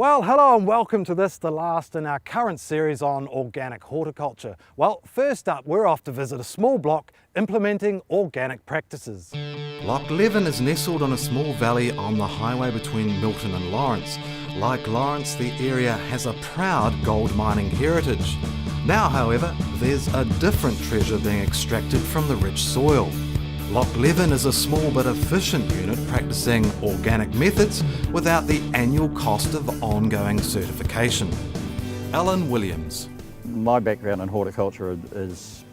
Well, hello and welcome to this, the last in our current series on organic horticulture. Well, first up, we're off to visit a small block implementing organic practices. Loch Leven is nestled on a small valley on the highway between Milton and Lawrence. Like Lawrence, the area has a proud gold mining heritage. Now, however, there's a different treasure being extracted from the rich soil. Loch Leven is a small but efficient unit practicing organic methods without the annual cost of ongoing certification. Alan Williams. My background in horticulture is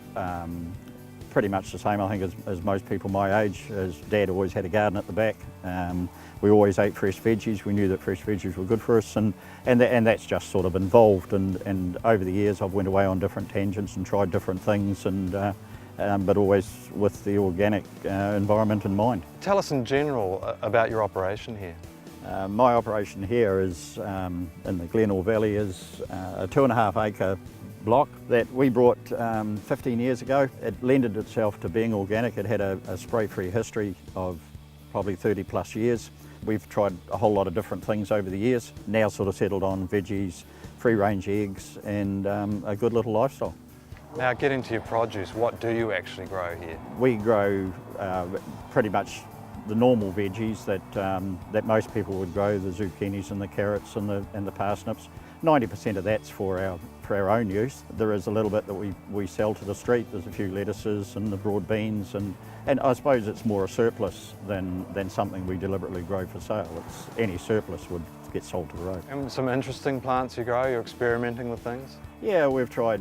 pretty much the same, I think, as most people my age. As Dad always had a garden at the back. We always ate fresh veggies. We knew that fresh veggies were good for us, and that's just sort of evolved. And over the years, I've went away on different tangents and tried different things, but always with the organic environment in mind. Tell us in general about your operation here. My operation here is in the Glenore Valley is a 2.5 acre block that we brought 15 years ago. It lended itself to being organic. It had a spray-free history of probably 30 plus years. We've tried a whole lot of different things over the years. Now sort of settled on veggies, free-range eggs, and a good little lifestyle. Now, getting to your produce, what do you actually grow here? We grow pretty much the normal veggies that most people would grow, the zucchinis and the carrots and the parsnips. 90% of that's for our own use. There is a little bit that we sell to the street. There's a few lettuces and the broad beans, and I suppose it's more a surplus than something we deliberately grow for sale. Any surplus would get sold to the road. And some interesting plants you grow, you're experimenting with things? Yeah, we've tried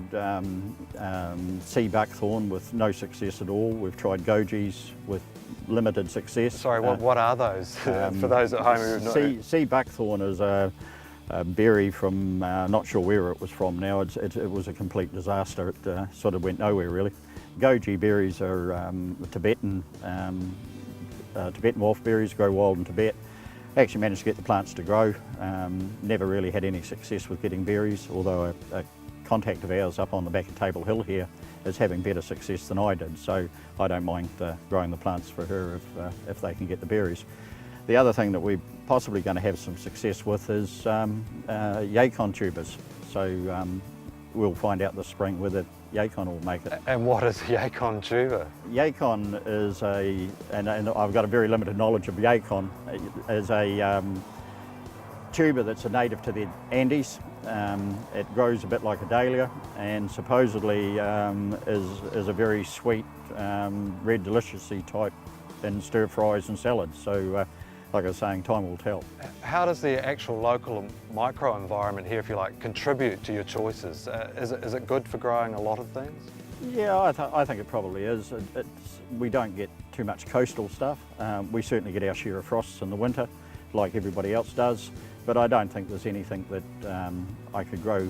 sea buckthorn with no success at all. We've tried gojis with limited success. Sorry, what are those for those at home who know? Sea buckthorn is a berry from, not sure where it was from now. It was a complete disaster. It sort of went nowhere really. Goji berries are Tibetan wolfberries, grow wild in Tibet. Actually managed to get the plants to grow. Never really had any success with getting berries, although a contact of ours up on the back of Table Hill here is having better success than I did, so I don't mind growing the plants for her if they can get the berries. The other thing that we're possibly going to have some success with is yacon tubers, so we'll find out this spring whether yacon will make it. And what is a yacon tuber? Yacon is and I've got a very limited knowledge of yacon, is a tuber that's a native to the Andes. It grows a bit like a dahlia and supposedly is a very sweet, red deliciouscy type in stir fries and salads. So like I was saying, time will tell. How does the actual local micro-environment here, if you like, contribute to your choices? Is it good for growing a lot of things? Yeah, I think it probably is. We don't get too much coastal stuff. We certainly get our share of frosts in the winter, like everybody else does, but I don't think there's anything that I could grow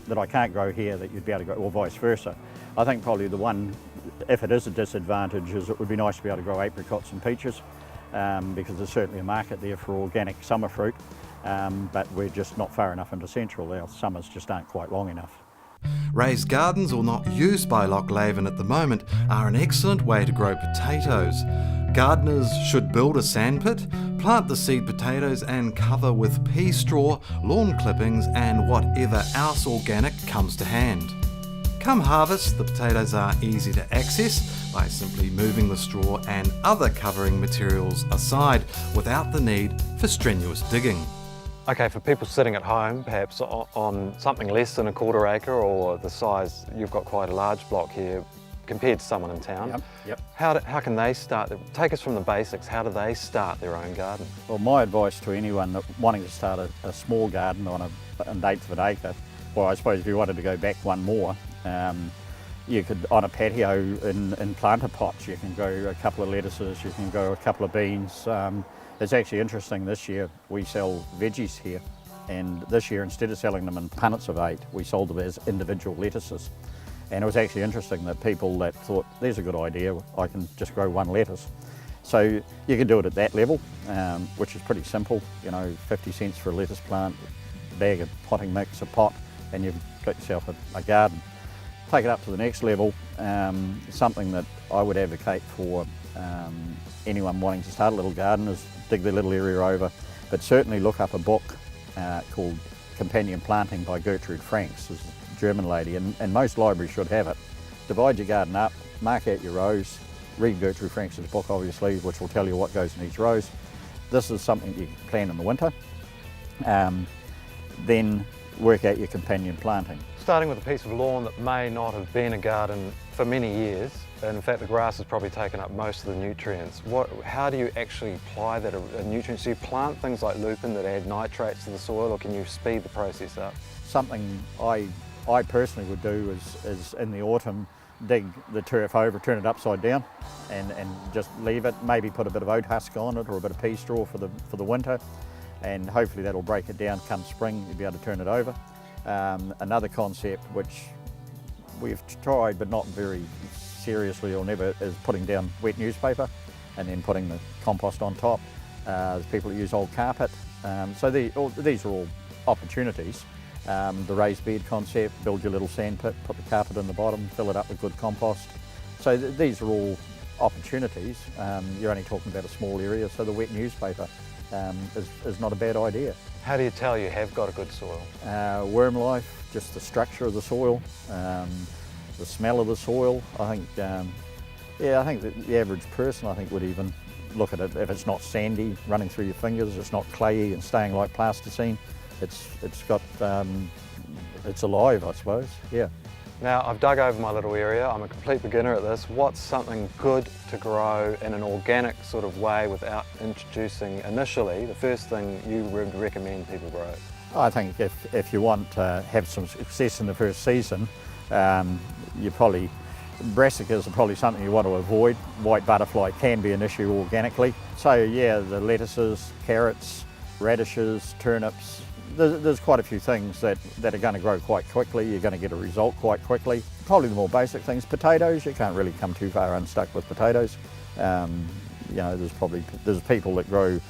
that I can't grow here that you'd be able to grow, or vice versa. I think probably the one, if it is a disadvantage, is it would be nice to be able to grow apricots and peaches, because there's certainly a market there for organic summer fruit, but we're just not far enough into central. Our summers just aren't quite long enough. Raised gardens, or not used by Loch Leven at the moment, are an excellent way to grow potatoes. Gardeners should build a sandpit, plant the seed potatoes and cover with pea straw, lawn clippings and whatever else organic comes to hand. Come harvest, the potatoes are easy to access by simply moving the straw and other covering materials aside without the need for strenuous digging. Okay, for people sitting at home, perhaps on something less than a 1/4 acre or the size, you've got quite a large block here compared to someone in town. Yep. How can they start? Take us from the basics. How do they start their own garden? Well, my advice to anyone that wanting to start a small garden on an 1/8 of an acre, well, I suppose if you wanted to go back one more, you could, on a patio in planter pots, you can grow a couple of lettuces, you can grow a couple of beans. It's actually interesting, this year we sell veggies here, and this year instead of selling them in punnets of 8, we sold them as individual lettuces. And it was actually interesting that people that thought, there's a good idea, I can just grow one lettuce. So you can do it at that level, which is pretty simple, 50 cents for a lettuce plant, bag of potting mix, a pot, and you've got yourself a garden. Take it up to the next level, something that I would advocate for anyone wanting to start a little garden is dig their little area over, but certainly look up a book called Companion Planting by Gertrude Franks, this is a German lady, and most libraries should have it. Divide your garden up, mark out your rows, read Gertrude Franks' book obviously, which will tell you what goes in each rows. This is something you can plan in the winter. Then work out your companion planting. Starting with a piece of lawn that may not have been a garden for many years, and in fact the grass has probably taken up most of the nutrients. How do you actually apply that nutrients? Do you plant things like lupin that add nitrates to the soil, or can you speed the process up? Something I personally would do is in the autumn dig the turf over, turn it upside down and just leave it, maybe put a bit of oat husk on it or a bit of pea straw for the winter, and hopefully that'll break it down. Come spring you'll be able to turn it over. Another concept which we've tried but not very seriously or never is putting down wet newspaper and then putting the compost on top. There's people who use old carpet, so these are all opportunities. The raised bed concept, build your little sand pit, put the carpet in the bottom, fill it up with good compost. So these are all opportunities. You're only talking about a small area, so the wet newspaper is not a bad idea. How do you tell you have got a good soil? Worm life, just the structure of the soil, the smell of the soil. I think, I think that the average person would even look at it. If it's not sandy, running through your fingers, it's not clayey and staying like plasticine. It's alive, I suppose. Yeah. Now I've dug over my little area. I'm a complete beginner at this. What's something good to grow in an organic sort of way without introducing initially the first thing you would recommend people grow? I think if you want to have some success in the first season, brassicas are probably something you want to avoid. White butterfly can be an issue organically. So yeah, the lettuces, carrots, radishes, turnips. There's quite a few things that are going to grow quite quickly. You're going to get a result quite quickly. Probably the more basic things, potatoes. You can't really come too far unstuck with potatoes. There's people that grow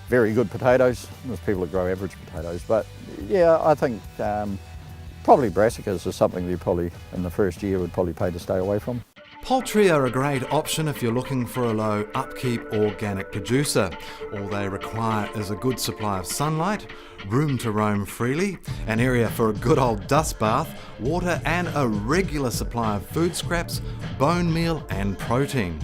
very good potatoes. There's people that grow average potatoes. But yeah, I think probably brassicas is something you probably in the first year would probably pay to stay away from. Poultry are a great option if you're looking for a low upkeep organic producer. All they require is a good supply of sunlight, room to roam freely, an area for a good old dust bath, water and a regular supply of food scraps, bone meal and protein.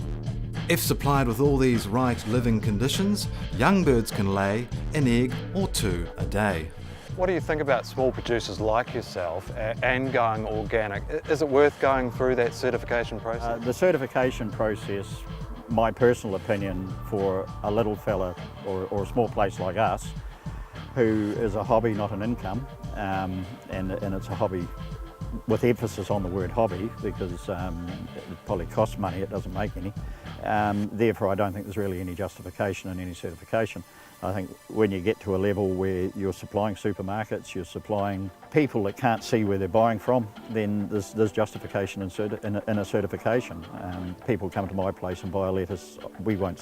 If supplied with all these right living conditions, young birds can lay an egg or two a day. What do you think about small producers like yourself and going organic? Is it worth going through that certification process? The certification process, my personal opinion, for a little fella or a small place like us, who is a hobby, not an income, and it's a hobby with emphasis on the word hobby, because it probably costs money, it doesn't make any. Therefore, I don't think there's really any justification in any certification. I think when you get to a level where you're supplying supermarkets, you're supplying people that can't see where they're buying from, then there's justification in a certification. People come to my place and buy a lettuce. We won't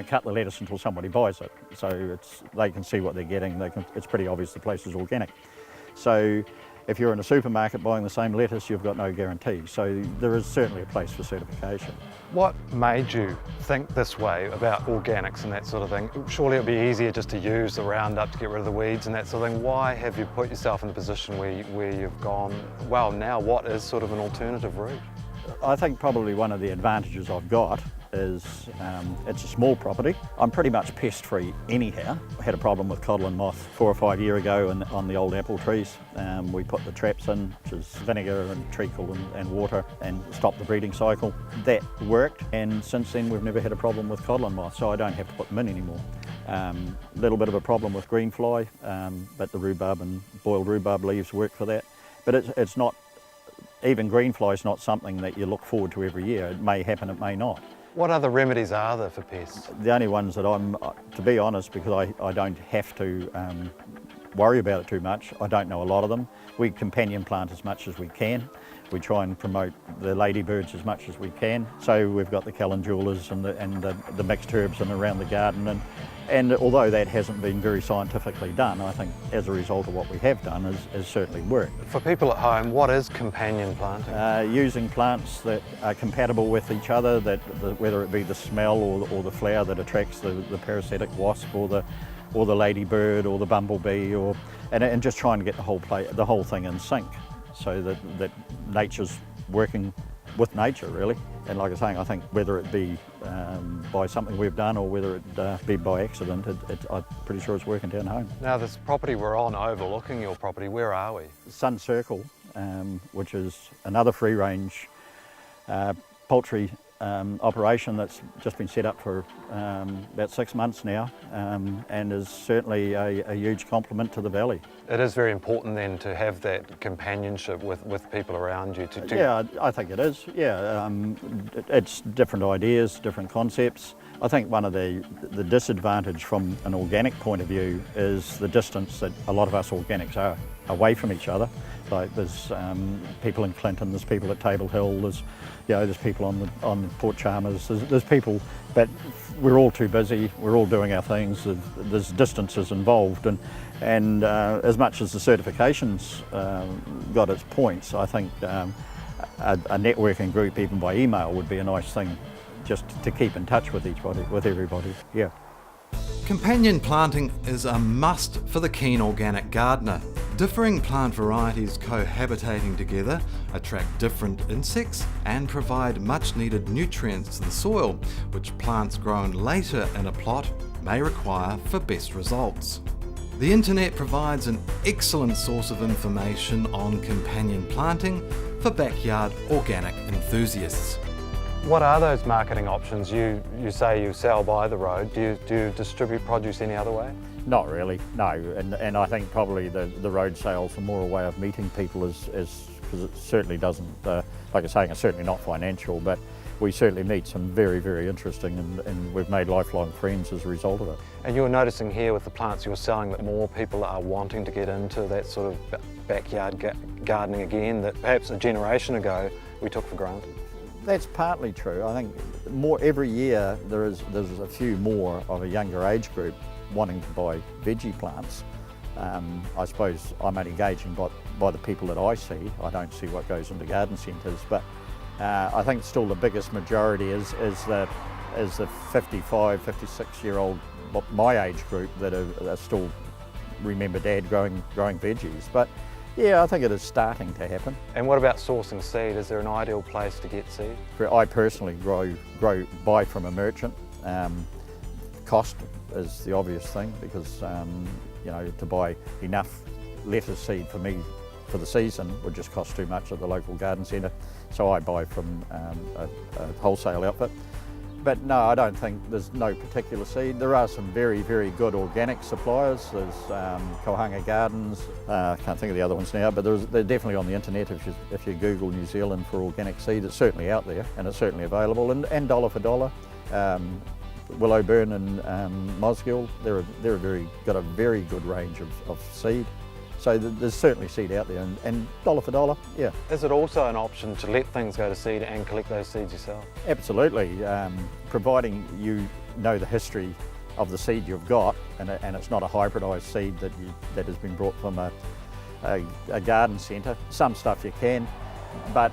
cut the lettuce until somebody buys it, so they can see what they're getting. It's pretty obvious the place is organic. So if you're in a supermarket buying the same lettuce, you've got no guarantee. So there is certainly a place for certification. What made you think this way about organics and that sort of thing? Surely it would be easier just to use the Roundup to get rid of the weeds and that sort of thing. Why have you put yourself in the position where you've gone, well, now what is sort of an alternative route? I think probably one of the advantages I've got is it's a small property. I'm pretty much pest free anyhow. I had a problem with codlin moth 4 or 5 years ago on the old apple trees. We put the traps in, which is vinegar and treacle and water, and stopped the breeding cycle. That worked, and since then we've never had a problem with codlin moth, so I don't have to put them in anymore. Little bit of a problem with green fly, but the rhubarb and boiled rhubarb leaves work for that. But it's not, even green fly is not something that you look forward to every year. It may happen, it may not. What other remedies are there for pests? The only ones that I'm, to be honest, because I don't have to worry about it too much, I don't know a lot of them. We companion plant as much as we can. We try and promote the ladybirds as much as we can. So we've got the calendulas and the mixed herbs and around the garden. And although that hasn't been very scientifically done, I think as a result of what we have done has certainly worked. For people at home, what is companion planting? Using plants that are compatible with each other, whether it be the smell or the flower that attracts the parasitic wasp or or the ladybird or the bumblebee, and just trying to get the whole thing in sync, so that nature's working with nature really. And like I was saying, I think whether it be by something we've done or whether it be by accident, I'm pretty sure it's working down home. Now this property we're on overlooking your property, where are we? Sun Circle, which is another free range poultry operation that's just been set up for about 6 months now, and is certainly a huge compliment to the valley. It is very important then to have that companionship with people around you. Yeah, I think it is. Yeah, it's different ideas, different concepts. I think one of the disadvantage from an organic point of view is the distance that a lot of us organics are away from each other. Like there's people in Clinton, there's people at Table Hill, there's people on Port Chalmers, there's people, but we're all too busy, we're all doing our things, there's distances involved, and as much as the certifications got its points, I think a networking group even by email would be a nice thing, just to keep in touch with everybody, yeah. Companion planting is a must for the keen organic gardener. Differing plant varieties cohabitating together attract different insects and provide much needed nutrients to the soil, which plants grown later in a plot may require for best results. The internet provides an excellent source of information on companion planting for backyard organic enthusiasts. What are those marketing options? You say you sell by the road. Do you distribute produce any other way? Not really, no. And I think probably the road sales are more a way of meeting people, because it certainly doesn't, like I'm saying, it's certainly not financial, but we certainly meet some very, very interesting, and we've made lifelong friends as a result of it. And you're noticing here with the plants you're selling that more people are wanting to get into that sort of backyard gardening again, that perhaps a generation ago we took for granted? That's partly true. I think every year there's a few more of a younger age group wanting to buy veggie plants. I suppose I'm only gauging by the people that I see. I don't see what goes into garden centres, but I think still the biggest majority is the 55, 56-year-old, my age group, that are still remember Dad growing veggies. But yeah, I think it is starting to happen. And what about sourcing seed? Is there an ideal place to get seed? I personally buy from a merchant. Cost is the obvious thing, because to buy enough lettuce seed for me for the season would just cost too much at the local garden centre. So I buy from a wholesale outfit. But no, I don't think there's no particular seed. There are some very, very good organic suppliers. There's Kohanga Gardens, I can't think of the other ones now, but they're definitely on the internet. If you Google New Zealand for organic seed, it's certainly out there and it's certainly available. And dollar for dollar, Willowburn and Mosgiel, they're got a very good range of seed. So there's certainly seed out there, and dollar for dollar, yeah. Is it also an option to let things go to seed and collect those seeds yourself? Absolutely, providing you know the history of the seed you've got, and it's not a hybridised seed that has been brought from a garden centre. Some stuff you can, but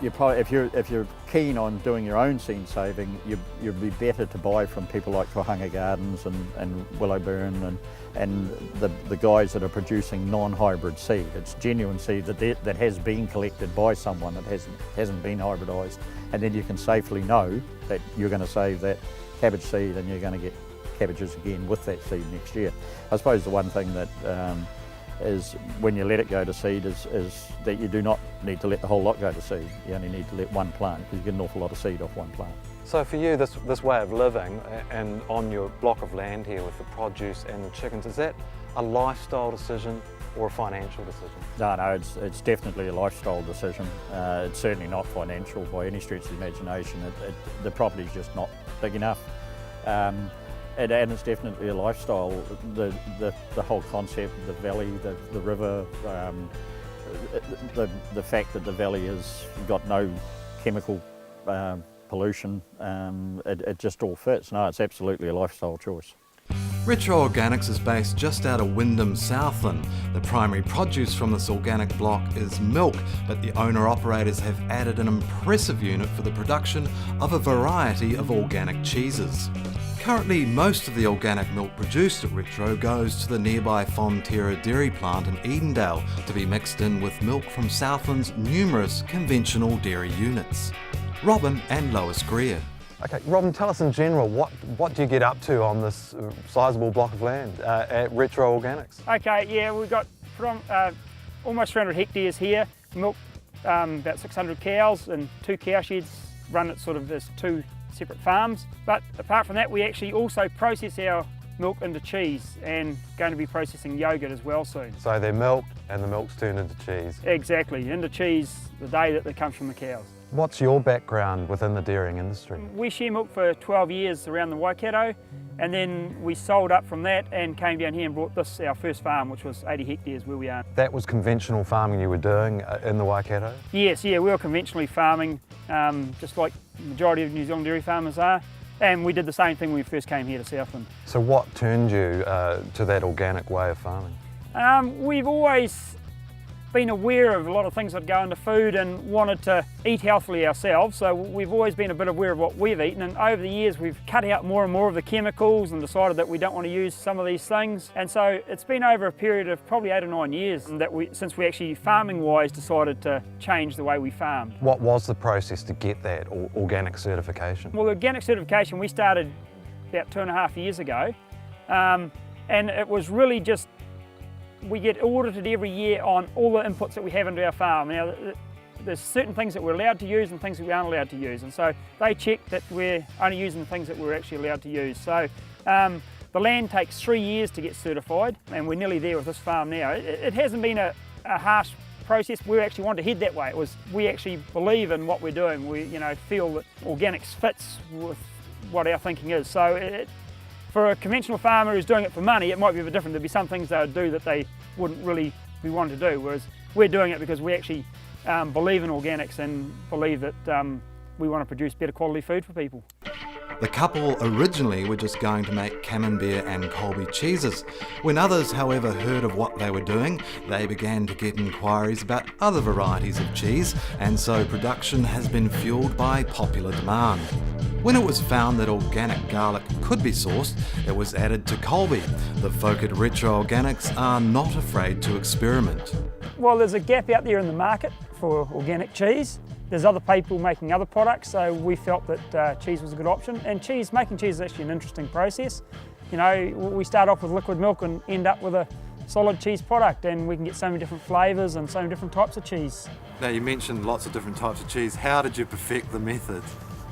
if you're keen on doing your own seed saving, you'd be better to buy from people like Kohanga Gardens and Willowburn and the guys that are producing non-hybrid seed. It's genuine seed that has been collected by someone that hasn't been hybridised, and then you can safely know that you're going to save that cabbage seed and you're going to get cabbages again with that seed next year. I suppose the one thing that is when you let it go to seed is that you do not need to let the whole lot go to seed. You only need to let one plant, because you get an awful lot of seed off one plant. So for you, this way of living and on your block of land here with the produce and the chickens, is that a lifestyle decision or a financial decision? No, it's definitely a lifestyle decision. It's certainly not financial by any stretch of the imagination. The property's just not big enough. And it's definitely a lifestyle. The whole concept, the valley, the river, the fact that the valley has got no chemical pollution, it just all fits. No, it's absolutely a lifestyle choice. Retro Organics is based just out of Wyndham, Southland. The primary produce from this organic block is milk, but the owner-operators have added an impressive unit for the production of a variety of organic cheeses. Currently, most of the organic milk produced at Retro goes to the nearby Fonterra dairy plant in Edendale to be mixed in with milk from Southland's numerous conventional dairy units. Robin and Lois Greer. Okay, Robin, tell us in general, what do you get up to on this sizable block of land at Retro Organics? Okay, yeah, we've got almost 300 hectares here, milk about 600 cows and 2 cow sheds run it sort of as 2 separate farms. But apart from that, we actually also process our milk into cheese and going to be processing yoghurt as well soon. So they're milked and the milk's turned into cheese. Exactly, into cheese the day that it comes from the cows. What's your background within the dairying industry? We share milk for 12 years around the Waikato, and then we sold up from that and came down here and brought this, our first farm, which was 80 hectares where we are. That was conventional farming you were doing in the Waikato? Yes, yeah, we were conventionally farming, just like the majority of New Zealand dairy farmers are, and we did the same thing when we first came here to Southland. So what turned you to that organic way of farming? We've always been aware of a lot of things that go into food and wanted to eat healthily ourselves, so we've always been a bit aware of what we've eaten, and over the years we've cut out more and more of the chemicals and decided that we don't want to use some of these things. And so it's been over a period of probably 8 or 9 years that since we actually farming wise decided to change the way we farmed. What was the process to get that organic certification? Well, the organic certification we started about 2.5 years ago, and it was really just we get audited every year on all the inputs that we have into our farm. Now, there's certain things that we're allowed to use and things that we aren't allowed to use, and so they check that we're only using the things that we're actually allowed to use. So the land takes 3 years to get certified, and we're nearly there with this farm now. It hasn't been a harsh process. We actually want to head that way. We actually believe in what we're doing. We feel that organics fits with what our thinking is. So for a conventional farmer who's doing it for money, it might be a bit different. There'd be some things they would do that they wouldn't really be wanting to do, whereas we're doing it because we actually believe in organics and believe that we want to produce better quality food for people. The couple originally were just going to make Camembert and Colby cheeses. When others, however, heard of what they were doing, they began to get inquiries about other varieties of cheese, and so production has been fueled by popular demand. When it was found that organic garlic could be sourced, it was added to Colby. The folk at Retro Organics are not afraid to experiment. Well, there's a gap out there in the market for organic cheese. There's other people making other products, so we felt that cheese was a good option. And making cheese is actually an interesting process. We start off with liquid milk and end up with a solid cheese product, and we can get so many different flavours and so many different types of cheese. Now, you mentioned lots of different types of cheese. How did you perfect the method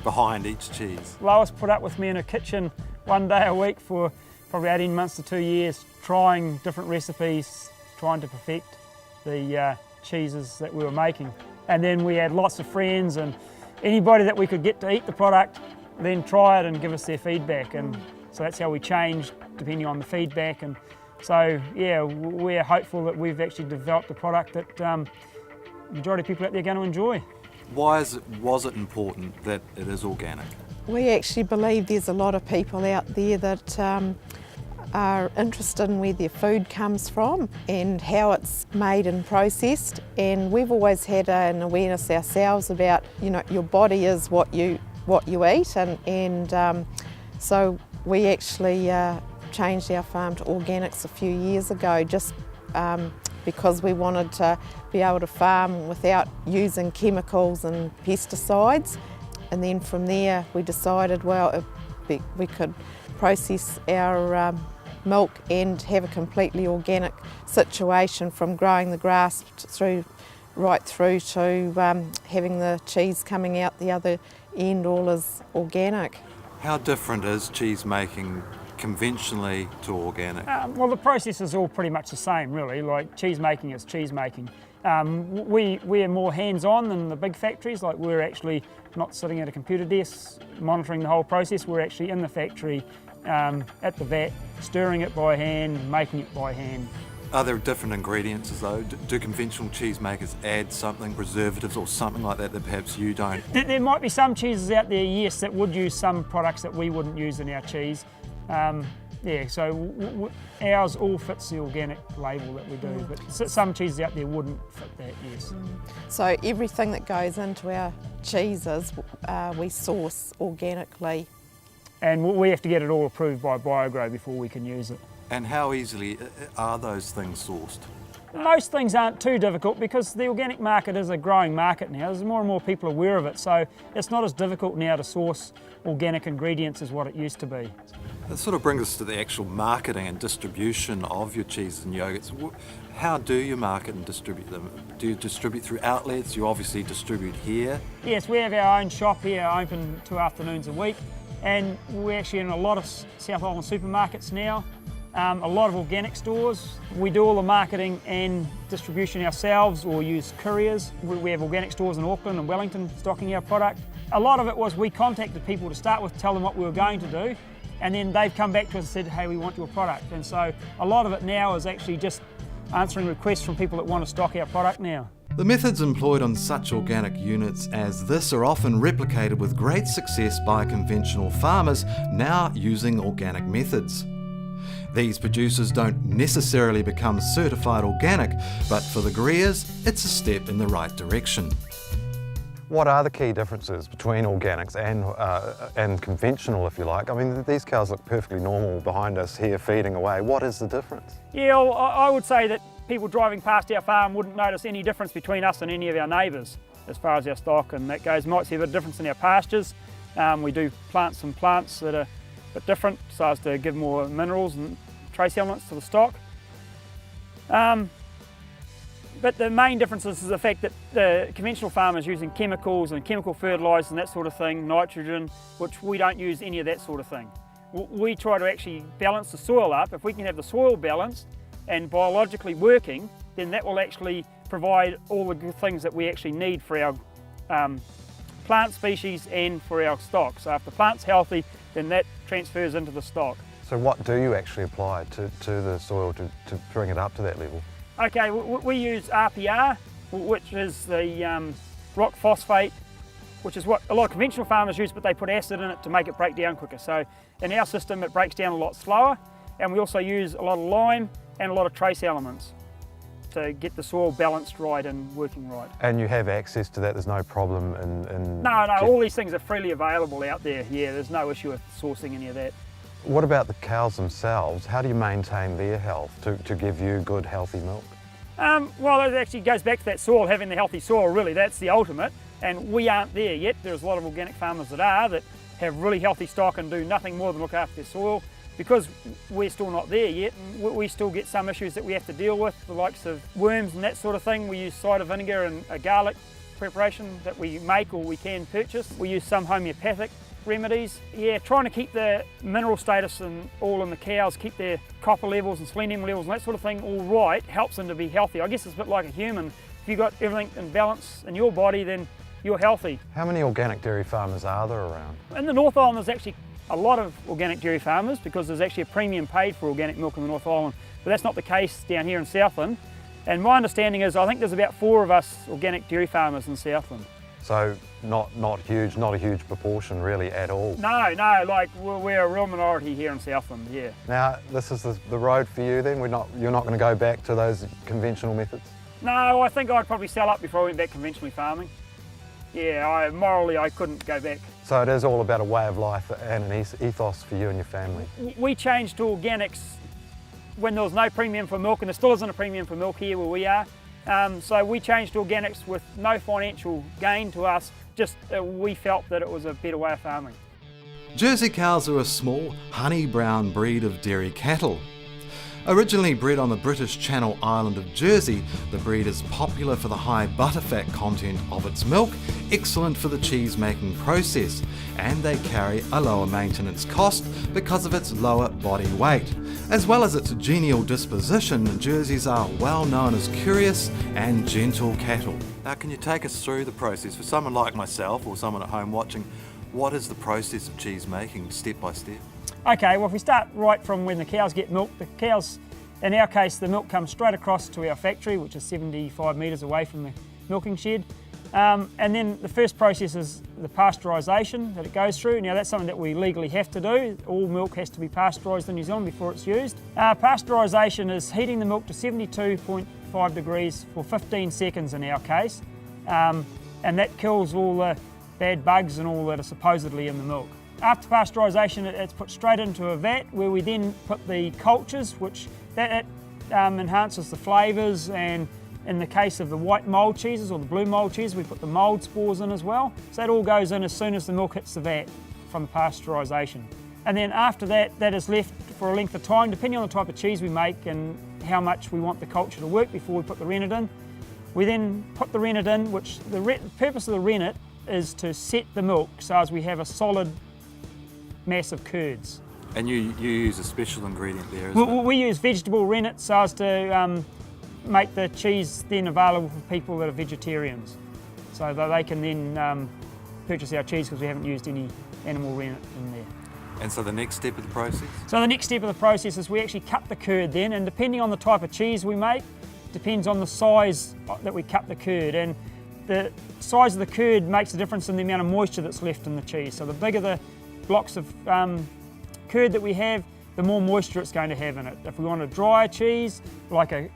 behind each cheese? Lois put up with me in her kitchen one day a week for probably 18 months to 2 years, trying different recipes, trying to perfect the cheeses that we were making. And then we had lots of friends and anybody that we could get to eat the product, then try it and give us their feedback. And so that's how we changed depending on the feedback. And so, yeah, we're hopeful that we've actually developed a product that the majority of people out there are going to enjoy. Why was it important that it is organic? We actually believe there's a lot of people out there that are interested in where their food comes from and how it's made and processed, and we've always had an awareness ourselves about your body is what you eat, and so we actually changed our farm to organics a few years ago just because we wanted to be able to farm without using chemicals and pesticides. And then from there we decided, well, we could process our milk and have a completely organic situation, from growing the grass right through to having the cheese coming out the other end, all is organic. How different is cheese making conventionally to organic? Well, the process is all pretty much the same, really. Like cheese making is cheese making. We're more hands-on than the big factories. Like, we're actually not sitting at a computer desk monitoring the whole process. We're actually in the factory at the vat, stirring it by hand, making it by hand. Are there different ingredients as though? Do conventional cheese makers add something, preservatives or something like that perhaps you don't? There might be some cheeses out there, yes, that would use some products that we wouldn't use in our cheese. Yeah, so ours all fits the organic label that we do, but some cheeses out there wouldn't fit that, yes. So everything that goes into our cheeses we source organically, And we have to get it all approved by BioGrow before we can use it. And how easily are those things sourced? Most things aren't too difficult because the organic market is a growing market now. There's more and more people aware of it, so it's not as difficult now to source organic ingredients as what it used to be. That sort of brings us to the actual marketing and distribution of your cheeses and yogurts. How do you market and distribute them? Do you distribute through outlets? You obviously distribute here. Yes, we have our own shop here, open 2 afternoons a week, and we're actually in a lot of South Island supermarkets now. A lot of organic stores. We do all the marketing and distribution ourselves or use couriers. We have organic stores in Auckland and Wellington stocking our product. A lot of it was we contacted people to start with, tell them what we were going to do, and then they've come back to us and said, hey, we want your product. And so a lot of it now is actually just answering requests from people that want to stock our product now. The methods employed on such organic units as this are often replicated with great success by conventional farmers now using organic methods. These producers don't necessarily become certified organic, but for the growers, it's a step in the right direction. What are the key differences between organics and conventional, if you like? I mean, these cows look perfectly normal behind us here feeding away. What is the difference? Yeah, well, I would say that people driving past our farm wouldn't notice any difference between us and any of our neighbours as far as our stock and that goes. Might see a bit of difference in our pastures. We do plant some plants that are a bit different so as to give more minerals and trace elements to the stock. But the main difference is the fact that the conventional farmers using chemicals and chemical fertilisers and that sort of thing, nitrogen, which we don't use any of that sort of thing. We try to actually balance the soil up. If we can have the soil balanced and biologically working, then that will actually provide all the good things that we actually need for our plant species and for our stock. So if the plant's healthy, then that transfers into the stock. So what do you actually apply to the soil to bring it up to that level? Okay, we use RPR, which is the rock phosphate, which is what a lot of conventional farmers use, but they put acid in it to make it break down quicker. So in our system, it breaks down a lot slower, and we also use a lot of lime and a lot of trace elements to get the soil balanced right and working right. And you have access to that, there's no problem in... No, all these things are freely available out there. Yeah, there's no issue with sourcing any of that. What about the cows themselves? How do you maintain their health to give you good, healthy milk? Well, it actually goes back to that soil, having the healthy soil, really. That's the ultimate, and we aren't there yet. There's a lot of organic farmers that have really healthy stock and do nothing more than look after their soil. Because we're still not there yet, and we still get some issues that we have to deal with, the likes of worms and that sort of thing. We use cider vinegar and a garlic preparation that we make or we can purchase. We use some homeopathic remedies. Yeah, trying to keep the mineral status and all in the cows, keep their copper levels and selenium levels and that sort of thing all right, helps them to be healthy. I guess it's a bit like a human. If you've got everything in balance in your body, then you're healthy. How many organic dairy farmers are there around? In the North Island, there's actually a lot of organic dairy farmers because there's actually a premium paid for organic milk in the North Island, but that's not the case down here in Southland. And my understanding is I think there's about 4 of us organic dairy farmers in Southland. So not huge, not a huge proportion really at all. No, like we're a real minority here in Southland, yeah. Now this is the road for you then? You're not going to go back to those conventional methods? No, I think I'd probably sell up before I went back conventionally farming. Yeah, morally I couldn't go back. So it is all about a way of life and an ethos for you and your family. We changed to organics when there was no premium for milk, and there still isn't a premium for milk here where we are. So we changed to organics with no financial gain to us, just we felt that it was a better way of farming. Jersey cows are a small, honey brown breed of dairy cattle. Originally bred on the British Channel island of Jersey, the breed is popular for the high butterfat content of its milk, excellent for the cheese making process, and they carry a lower maintenance cost because of its lower body weight. As well as its genial disposition, Jerseys are well known as curious and gentle cattle. Now, can you take us through the process for someone like myself or someone at home watching? What is the process of cheese making step by step? Okay, well if we start right from when the cows get milk, the cows, in our case, the milk comes straight across to our factory, which is 75 metres away from the milking shed. And then the first process is the pasteurisation that it goes through. Now that's something that we legally have to do. All milk has to be pasteurised in New Zealand before it's used. Pasteurisation is heating the milk to 72.5 degrees for 15 seconds in our case. And that kills all the bad bugs and all that are supposedly in the milk. After pasteurisation, it's put straight into a vat where we then put the cultures, which that enhances the flavours, and in the case of the white mould cheeses or the blue mould cheese, we put the mould spores in as well. So that all goes in as soon as the milk hits the vat from the pasteurisation. And then after that, that is left for a length of time, depending on the type of cheese we make and how much we want the culture to work before we put the rennet in. We then put the rennet in, which the purpose of the rennet is to set the milk so as we have a solid mass of curds. And you use a special ingredient there, isn't it? We use vegetable rennet so as to make the cheese then available for people that are vegetarians, so that they can then purchase our cheese because we haven't used any animal rennet in there. And so the next step of the process? So the next step of the process is we actually cut the curd then, and depending on the type of cheese we make, depends on the size that we cut the curd, and the size of the curd makes a difference in the amount of moisture that's left in the cheese. So the bigger the blocks of curd that we have, the more moisture it's going to have in it. If we want a drier cheese, like a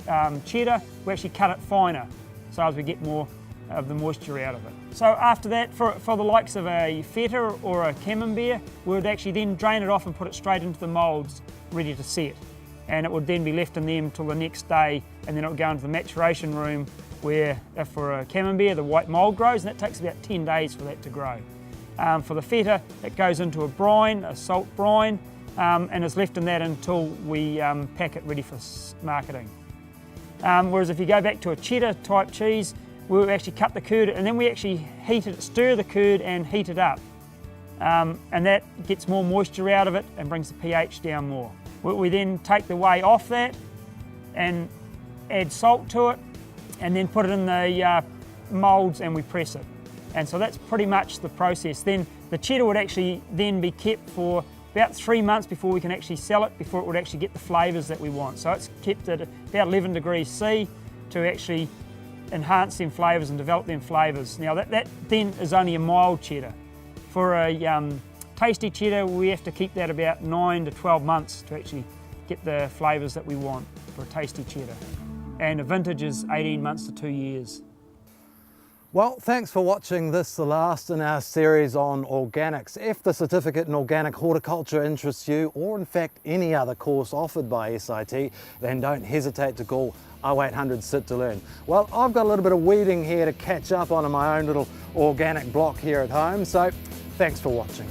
cheddar, we actually cut it finer so as we get more of the moisture out of it. So after that, for the likes of a feta or a camembert, we would actually then drain it off and put it straight into the moulds ready to set. And it would then be left in them until the next day, and then it would go into the maturation room where, for a camembert, the white mould grows, and that takes about 10 days for that to grow. For the feta, it goes into a brine, a salt brine, and is left in that until we pack it ready for marketing. Whereas if you go back to a cheddar type cheese, we'll actually cut the curd and then we actually stir the curd and heat it up. And that gets more moisture out of it and brings the pH down more. We then take the whey off that and add salt to it and then put it in the moulds and we press it. And so that's pretty much the process. Then the cheddar would actually then be kept for about 3 months before we can actually sell it, before it would actually get the flavours that we want. So it's kept at about 11 degrees C to actually enhance them flavours and develop them flavours. Now that then is only a mild cheddar. For a tasty cheddar, we have to keep that about 9 to 12 months to actually get the flavours that we want for a tasty cheddar. And a vintage is 18 months to 2 years. Well, thanks for watching this, the last in our series on organics. If the certificate in organic horticulture interests you, or in fact any other course offered by SIT, then don't hesitate to call 0800 SIT to learn. Well, I've got a little bit of weeding here to catch up on in my own little organic block here at home, so thanks for watching.